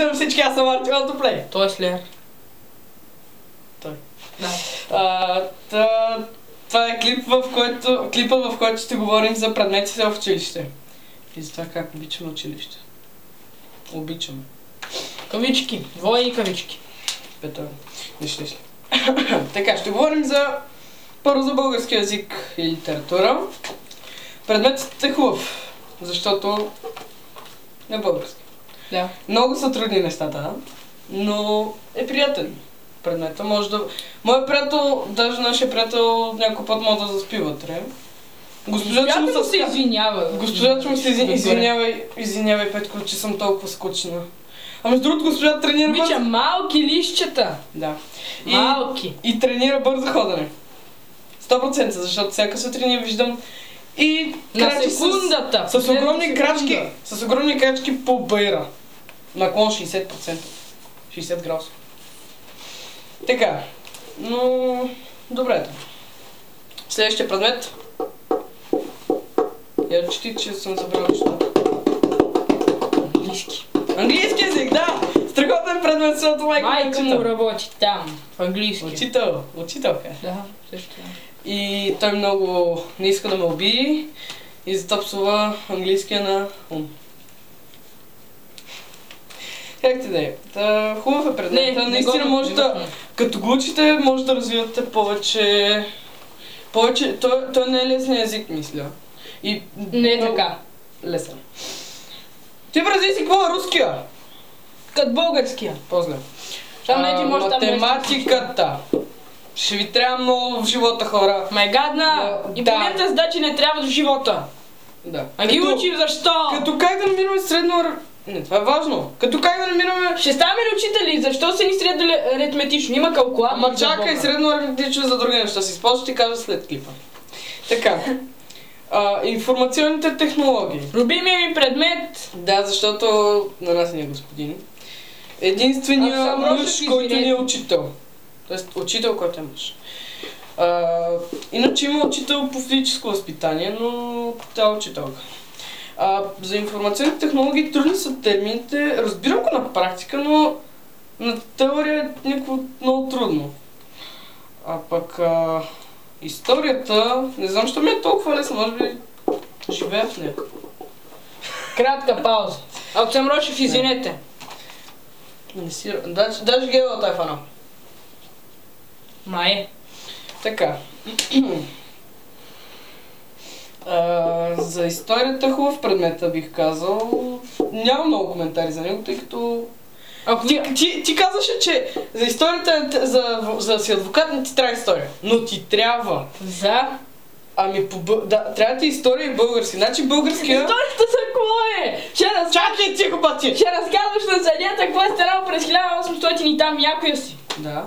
Здравейте на всички, аз съм Артем Алтоплей. Той е Слеер. Той. Да. Това е клипа, в който ще говорим за предметите в училище. И за това как обичаме училище. Обичаме. Кавички. Двойни кавички. Петър. Виж ли. Така, ще говорим първо за български език и литература. Предметът е хубав, защото е български. Да. Много са трудни нещата, но е приятен предмета. Може да... Моят приятел, даже нашия приятел, някой път може да заспи вътре. Госпожа му се извинява. Госпожа му се извинявай, Петко, че съм толкова скучна. А между другото, госпожа тренира бързо. Малки лищчета. Да. Малки. И тренира бързо ходене. 100%, защото всяка сутрин я виждам и на секундата. С огромни крачки по байра. Наклон 60%. 60 градуса. Така. Но... добре. Следващия предмет. Я чети, че съм забрал нещо. Английски. Английски език, да! Страхотен предмет, защото майка му работи там, в английски. Учителка. Да, също. И той много не иска да ме убие и затова псува английския на ум. Как ти да е? Хубав е предмет. Наистина може да... Като го учите, може да развивате повече... Той не е лесен език, мисля. И не е така. Лесен. Ти брази си какво е руския? Като българския. По-зле. Математиката. Ще ви трябва много в живота, хора. Ма е гадна! И половината задачи не трябва в живота. Да. А ги учим защо? Като как да намираме средно... Не, това е важно. Като как да намираме... Ще ставаме ли учители? Защо се ни средно аритметично? Има калкулатор. Ама чакай, средно аритметично за други неща. Си спомня, ще ти кажа след клипа. Така. Информационните технологии. Любимия ми предмет. Да, защото на нас не е господин. Единственият мъж, който ни е учител. Тоест учител, който е мъж. Иначе има учител по физическо възпитание, но тя е учителка. За информационните технологии трудни са термините. Разбирам го на практика, но на теория е много трудно. А пък историята, не знам, що ми е толкова лесно, може би живея в нея. Кратка пауза. Ако съм Рошев, извинете. Даже гева тайфана. Май. Така. За историята е хубав предмета, бих казал. Няма много коментари за него, тъй като... Ти казваше, че за историята, за да си адвокат не ти трябва история. Но ти трябва. За? Трябва ти история и български. Значи българския... Историята за какво е? Чакай, тихо пати! Ще разказваш на съдията какво е станало през 1800 и там някоя си. Да.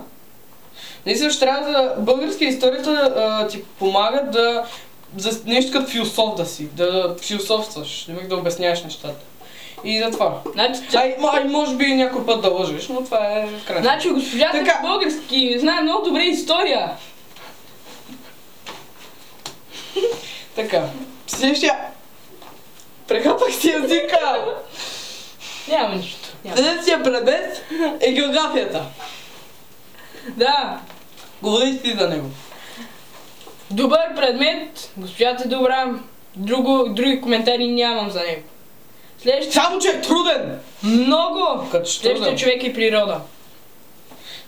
Наистина ще трябва да... Българския историята ти помага за нещо като философ да си. Да философстваш, да обясняваш нещата. И за това. Може би някой път да лъжеш, но това е край. Значи госпожата български знае много добре история. Така. Следващия. Прехапах си езика. Няма нищо. Следващия предмет е географията. Да. Говори ти за него. Добър предмет. Госпожата е добра. Други коментари нямам за него. Само, че е труден! Много! Следващия човек и природа.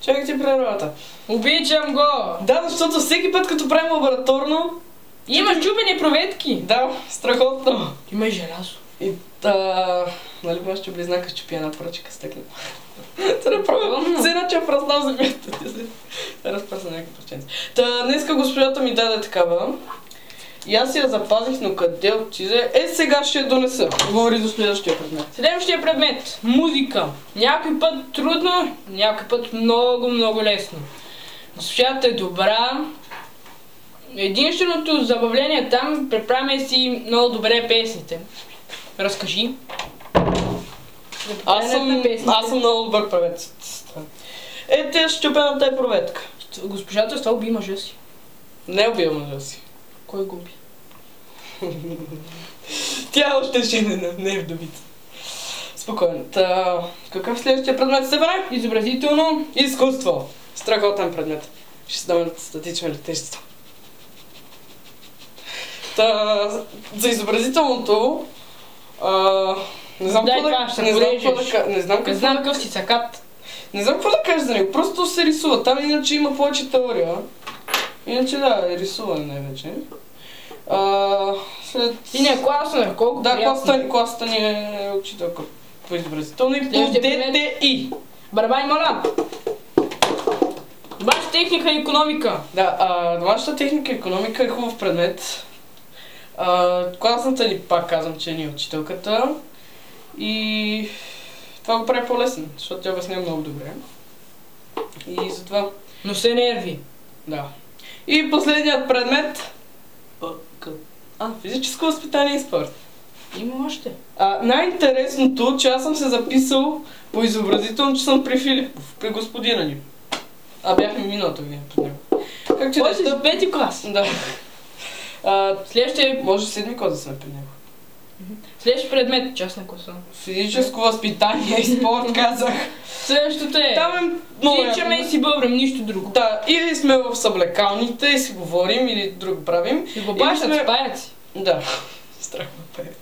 Човек и природата. Обичам го! Да, защото всеки път като правим лабораторно... Има чупени проветки! Да, страхотно! Има и желязо. И нали можеш, че близнака щупи една пръчка стъклена. Та направо, иначе е празнал земята. Разпръсна някакви пръченци. Днеска госпожата ми даде такава. И аз я запазих, но къде отиде? Сега ще я донеса. Говори за следващия предмет. Следващия предмет. Музика. Някой път трудно, някой път много лесно. Госпожата е добра. Единственото забавление там, преправяме си много добре песните. Разкажи. Аз съм много добър правец. Те щупена тая проветка. Госпожата с това уби мъжа си. Не убива мъжа си. Кой го уби? Тя още женена, не е вдовица. Спокойно. Какъв следващия предмет сте, бре? Изобразително. Изкуство. Страхотен предмет. Ще се даме статично електричество. За изобразителното... не знам какво да кажа за него. Просто се рисува. Там иначе има повече теория. Иначе да, рисуване най-вече. И не, класно е, колко да, класата ни е учителка по изобразително и по ДТИ. Барабани, моля! Домашна техника и икономика. Да, домашната техника и икономика е хубав предмет. Класната ни, пак казвам, че ни е учителката. И това го прави по-лесен, защото тя обяснява много добре. И затова... Но се нерви. Да. И последният предмет... физическо възпитание и спорт. Има още. Най-интересното, че аз съм се записал по изобразително, че съм при Филипов, при господина ни. Бяхме миналата година при него. Как че да си в пети клас? Да. Следващия, може седми клас да сме при него. Следващия предмет, частна класа. Физическо възпитание и спорт, казах. Следващото е. Там е много тичаме и си бъбрем, нищо друго. Да, или сме в съблекалните и си говорим, или друго правим. И го бащат с паяци. Да. Страх ме паяци.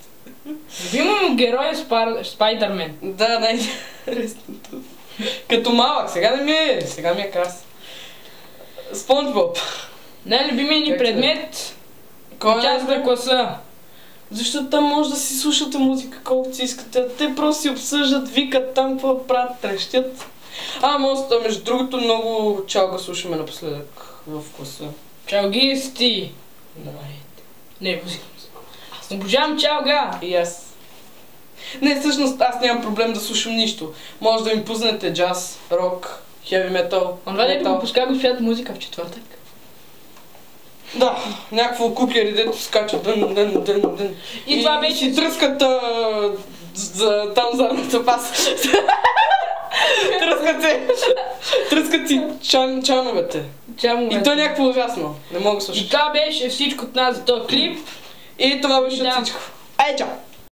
Любимому герой е Спайдърмен. Да, най-интересното. Като малък, сега ми е крас. Спонж Боб. Най-любимият ни предмет е частна класа. Защото там може да си слушате музика колкото си искате. Те просто си обсъждат, викат там, какво правят, трещят. Между другото, много чалга слушаме напоследък в класа. Чалгисти. Не, музика. Обожавам чалга. И аз. Не, всъщност аз нямам проблем да слушам нищо. Може да ми пуснете джаз, рок, хеви метал. Това дето го пуска госпят музика в четвъртък. Да, някакво куклери, дето скачат дън. И това беше... си тръскат там задната пас. Тръскат си чановете. И то е някакво ужасно. Не мога да слушам. И това беше всичко от нас за този клип. И това беше от всичко. Чао!